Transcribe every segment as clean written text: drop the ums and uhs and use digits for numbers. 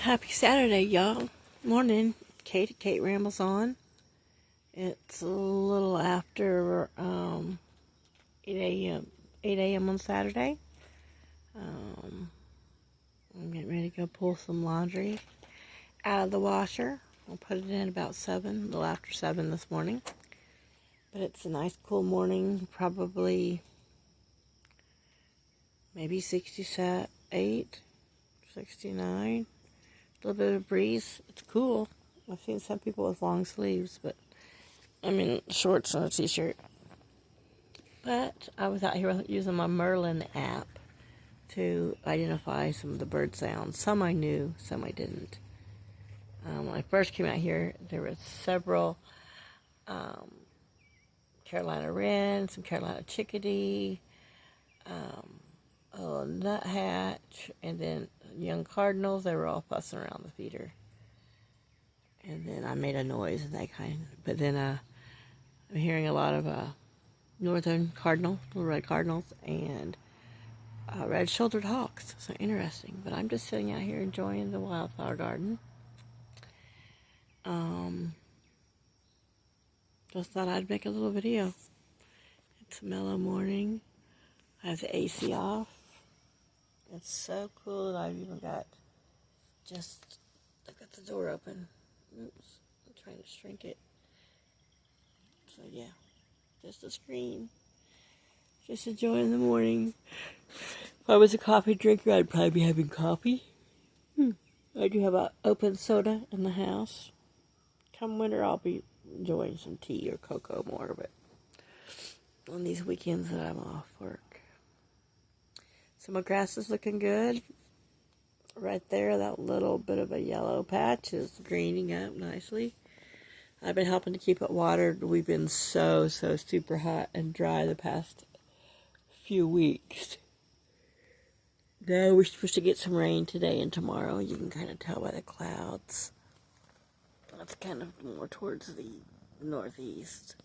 Happy Saturday, y'all. Morning. Kate rambles on. It's a little after 8 a.m. 8 a.m. on Saturday. I'm getting ready to go pull some laundry out of the washer. I'll put it in about 7, a little after 7 this morning. But it's a nice cool morning, probably maybe 68, 69. A little bit of breeze. It's cool. I've seen some people with long sleeves, but I'm in shorts and a t-shirt. But I was out here using my Merlin app to identify some of the bird sounds. Some I knew, some I didn't. When I first came out here, there were several Carolina wren, some Carolina chickadee, a little nuthatch, and then young cardinals. They were all fussing around the feeder. And then I made a noise and that kind. But then I'm hearing a lot of northern cardinal, little red cardinals, and red-shouldered hawks. So interesting. But I'm just sitting out here enjoying the wildflower garden. Just thought I'd make a little video. It's a mellow morning. I have the AC off. It's so cool that I've even got I got the door open. Oops, I'm trying to shrink it. So yeah, just a screen. Just enjoying the morning. If I was a coffee drinker, I'd probably be having coffee. I do have an open soda in the house. Come winter, I'll be enjoying some tea or cocoa more, but on these weekends that I'm off work. So my grass is looking good. Right there, that little bit of a yellow patch is greening up nicely. I've been helping to keep it watered. We've been so super hot and dry the past few weeks. Now we're supposed to get some rain today and tomorrow. You can kind of tell by the clouds. That's kind of more towards the northeast.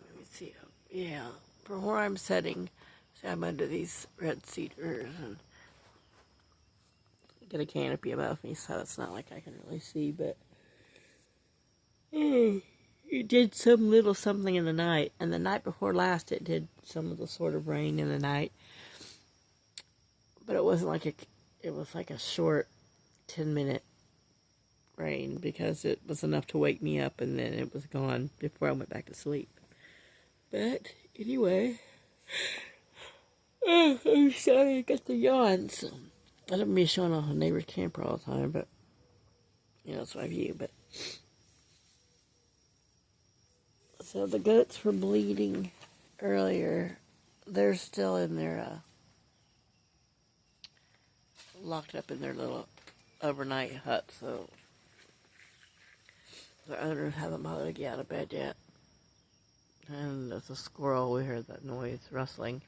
Let me see. Yeah, from where I'm sitting, see, I'm under these red cedars and get a canopy above me, so it's not like I can really see, but it did some little something in the night, and the night before last it did some of the sort of rain in the night, but it wasn't like it was like a short 10-minute rain, because it was enough to wake me up and then it was gone before I went back to sleep. But anyway, I'm sorry I got the yawns. I don't be showing off a neighbor's camper all the time, but that's my view. But so the goats were bleeding earlier. They're still in their locked up in their little overnight hut, so the owners haven't bothered to get out of bed yet. And there's a squirrel. We heard that noise rustling.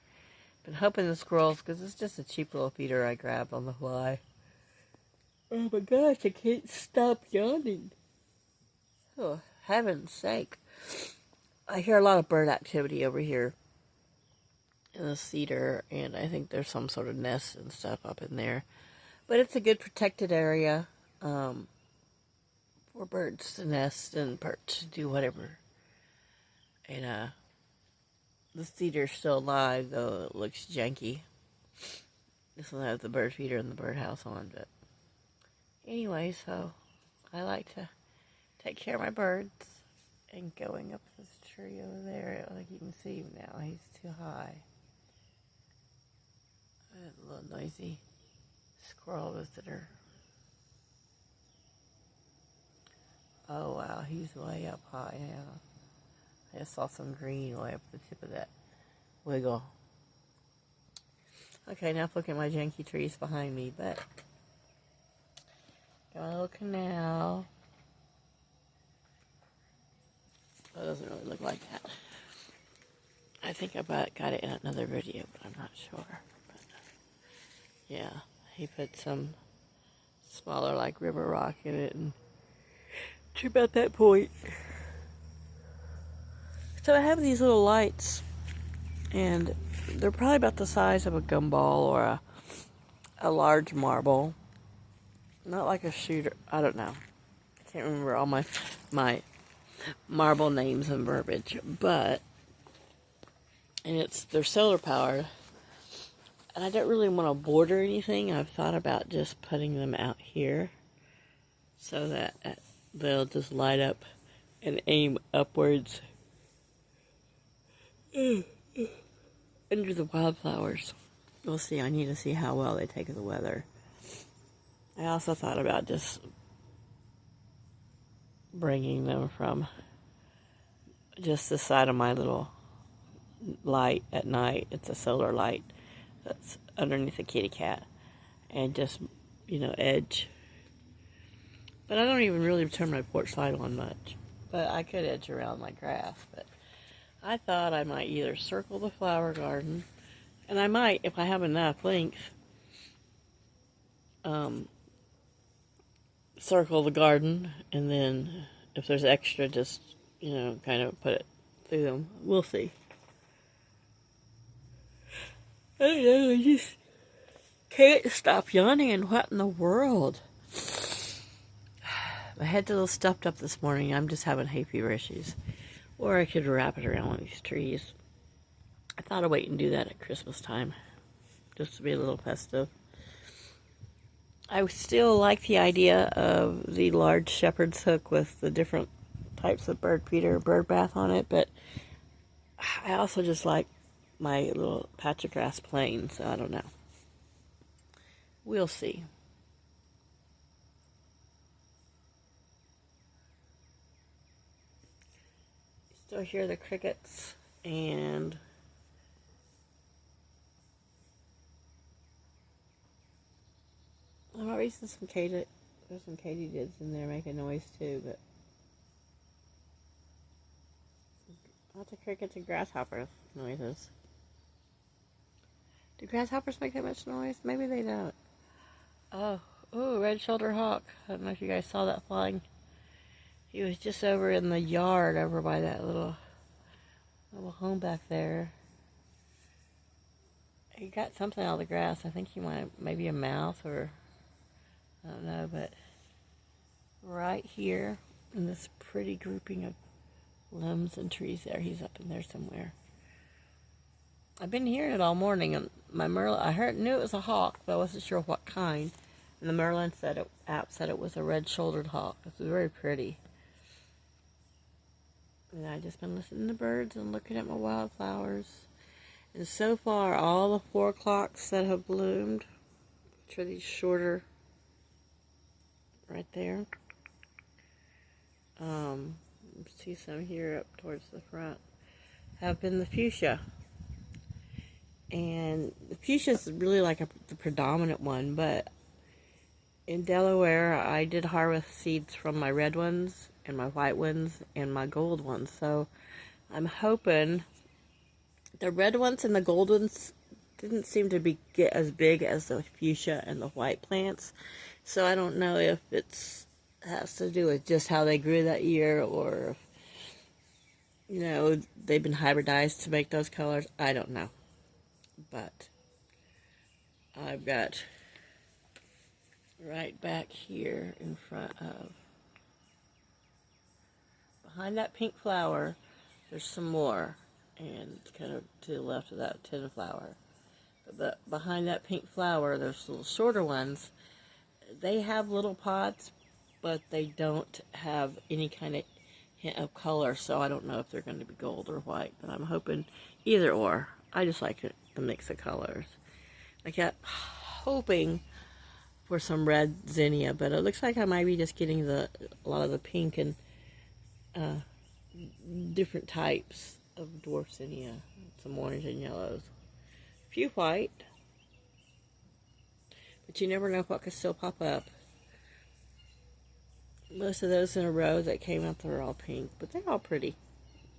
Been hoping the squirrels, because it's just a cheap little feeder I grabbed on the fly. Oh my gosh, I can't stop yawning. Oh, heaven's sake. I hear a lot of bird activity over here in the cedar, and I think there's some sort of nest and stuff up in there. But it's a good protected area for birds to nest and perch to do whatever. And the cedar's still alive, though it looks janky. This one has the bird feeder and the birdhouse on, but anyway, so I like to take care of my birds. And going up this tree over there, like you can see now, he's too high. A little noisy squirrel visitor. Oh wow, he's way up high now. I just saw some green way up the tip of that wiggle. Okay, now look at my janky trees behind me, but got a little canal. It doesn't really look like that. I think I got it in another video, but I'm not sure. But, yeah, he put some smaller, like river rock in it, and to about that point. So I have these little lights, and they're probably about the size of a gumball or a large marble. not like a shooter. I don't know. I can't remember all my marble names and verbiage, but they're solar powered, and I don't really want to border anything. I've thought about just putting them out here so that they'll just light up and aim upwards under the wildflowers. We'll see. I need to see how well they take the weather. I also thought about just bringing them from just the side of my little light at night. It's a solar light that's underneath the kitty cat, and just, edge. But I don't even really turn my porch light on much. But I could edge around my grass. But I thought I might either circle the flower garden, and I might, if I have enough length, circle the garden, and then if there's extra, just, kind of put it through them. We'll see. I don't know, I just can't stop yawning, and what in the world? My head's a little stuffed up this morning. I'm just having hay fever issues. Or I could wrap it around one of these trees. I thought I'd wait and do that at Christmas time, just to be a little festive. I still like the idea of the large shepherd's hook with the different types of bird feeder, bird bath on it, but I also just like my little patch of grass plain, so I don't know. We'll see. Still hear the crickets, and I'm raising some there's some katydids in there making noise too, but lots of crickets and grasshoppers noises. Do grasshoppers make that much noise? Maybe they don't. Oh, red-shouldered hawk. I don't know if you guys saw that flying. He was just over in the yard over by that little home back there. He got something out of the grass. I think he maybe a mouse, or I don't know, but right here in this pretty grouping of limbs and trees there, he's up in there somewhere. I've been hearing it all morning, and my Merlin, knew it was a hawk, but I wasn't sure what kind. And the Merlin app said it was a red-shouldered hawk. It was very pretty. And I've just been listening to birds and looking at my wildflowers. And so far, all the 4 o'clocks that have bloomed, which are these shorter, right there. See some here up towards the front, have been the fuchsia. And the fuchsia is really like the predominant one, but in Delaware, I did harvest seeds from my red ones and my white ones and my gold ones. So I'm hoping the red ones and the gold ones didn't seem to get as big as the fuchsia and the white plants. So I don't know if has to do with just how they grew that year, or if, they've been hybridized to make those colors. I don't know. But I've got right back here in front of, behind that pink flower, there's some more, and kind of to the left of that tin flower. But behind that pink flower, there's little shorter ones. They have little pods, but they don't have any kind of hint of color, so I don't know if they're going to be gold or white, but I'm hoping either or. I just like the mix of colors. I kept hoping for some red zinnia, but it looks like I might be just getting a lot of the pink and different types of dwarf zinnia, some orange and yellows, a few white, but you never know what could still pop up. Most of those in a row that came out, they're all pink, but they're all pretty.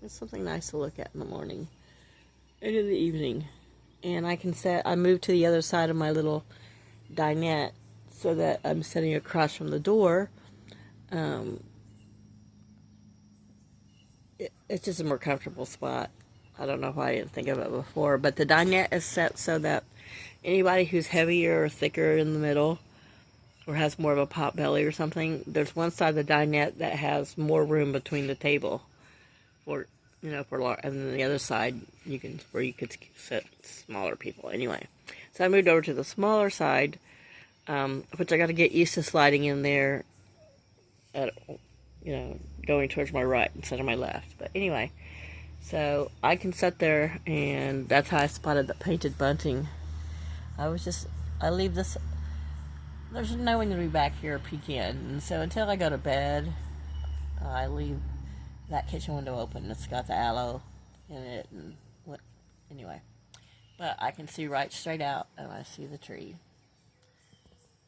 It's something nice to look at in the morning and in the evening. And I moved to the other side of my little dinette so that I'm sitting across from the door. It's just a more comfortable spot. I don't know why I didn't think of it before, but the dinette is set so that anybody who's heavier or thicker in the middle or has more of a pot belly or something. There's one side of the dinette that has more room between the table for, you know, and then the other side where you could sit smaller people. Anyway, so I moved over to the smaller side, which I got to get used to sliding in there at, you know, going towards my right instead of my left. But anyway, so I can sit there, and that's how I spotted the painted bunting. I leave this, there's no one to be back here or peek in, and so until I go to bed, I leave that kitchen window open. It's got the aloe in it, and anyway, but I can see right straight out, and I see the tree.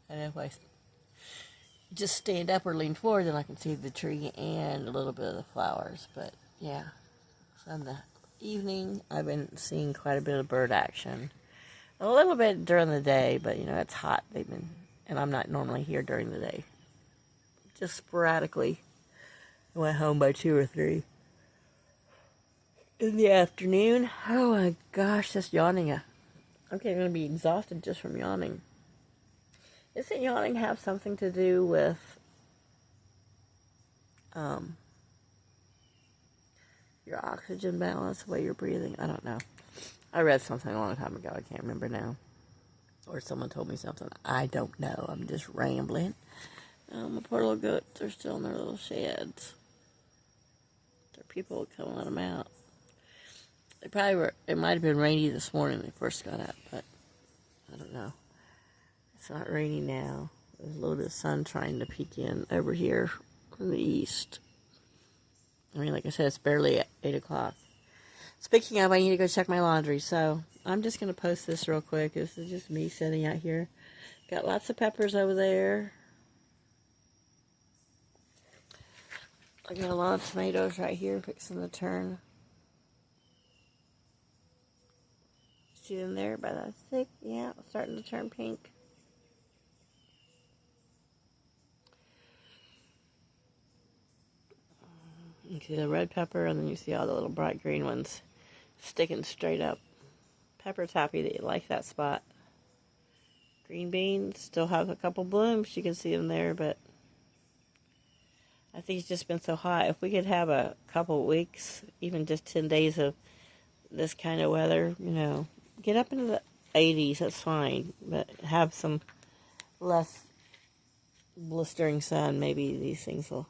And if I just stand up or lean forward, then I can see the tree and a little bit of the flowers. But yeah, so in the evening, I've been seeing quite a bit of bird action. A little bit during the day, but you know, it's hot. And I'm not normally here during the day. Just sporadically. I went home by 2 or 3 in the afternoon. Oh my gosh, that's yawning. I'm going to be exhausted just from yawning. Doesn't yawning have something to do with your oxygen balance, the way you're breathing? I don't know. I read something a long time ago. I can't remember now. Or someone told me something. I don't know. I'm just rambling. My poor little goats are still in their little sheds. There are people that come let them out. They probably were. It might have been rainy this morning when they first got up, but I don't know. It's not rainy now. There's a little bit of sun trying to peek in over here from the east. I mean, like I said, it's barely 8 o'clock. Speaking of, I need to go check my laundry, so I'm just going to post this real quick. This is just me sitting out here. Got lots of peppers over there. I got a lot of tomatoes right here, fixing to turn. See them there by that stick? Yeah, starting to turn pink. You see the red pepper, and then you see all the little bright green ones sticking straight up. Pepper's happy that you like that spot. Green beans still have a couple blooms. You can see them there, but I think it's just been so hot. If we could have a couple weeks, even just 10 days of this kind of weather, you know, get up into the 80s, that's fine. But have some less blistering sun. Maybe these things the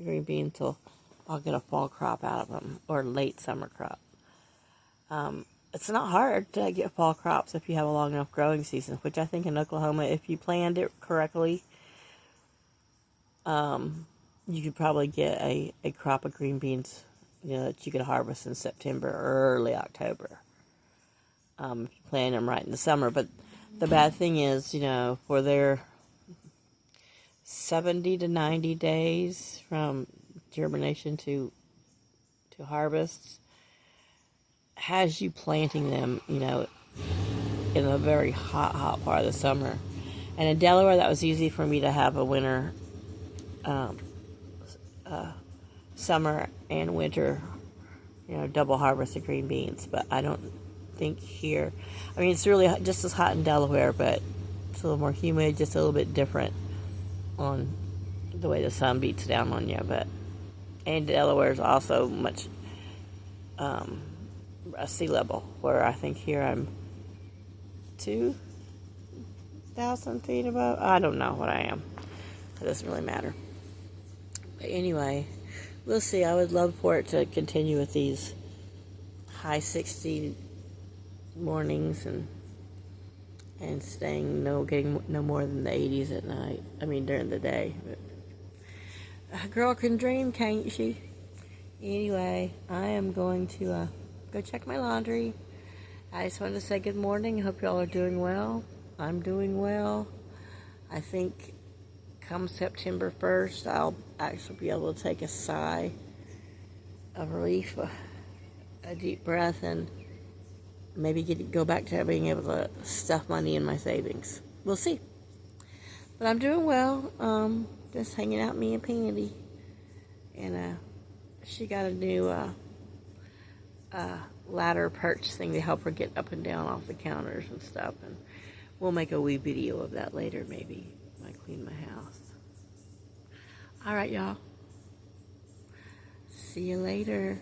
green beans I'll get a fall crop out of them, or late summer crop. It's not hard to get fall crops if you have a long enough growing season, which I think in Oklahoma, if you planned it correctly, you could probably get a crop of green beans, you know, that you could harvest in September or early October. If you plant them right in the summer. But the bad thing is, you know, for their 70 to 90 days from germination to harvest, has you planting them, you know, in a very hot part of the summer. And in Delaware, that was easy for me to have a winter, summer and winter, you know, double harvest of green beans. But I don't think here, I mean, it's really just as hot in Delaware, but it's a little more humid, just a little bit different on the way the sun beats down on you. And Delaware is also much sea level, where I think here I'm 2,000 feet above. I don't know what I am. It doesn't really matter. But anyway, we'll see. I would love for it to continue with these high 60 mornings and getting no more than the 80s at night. I mean, during the day. But a girl can dream, can't she? Anyway, I am going to go check my laundry. I just wanted to say good morning. Hope y'all are doing well. I'm doing well. I think come September 1st, I'll actually be able to take a sigh of relief, a deep breath, and maybe go back to being able to stuff money in my savings. We'll see. But I'm doing well. Just hanging out, me and Pandy. And she got a new ladder perch thing to help her get up and down off the counters and stuff. And we'll make a wee video of that later, maybe. My clean my house. All right, y'all. See you later.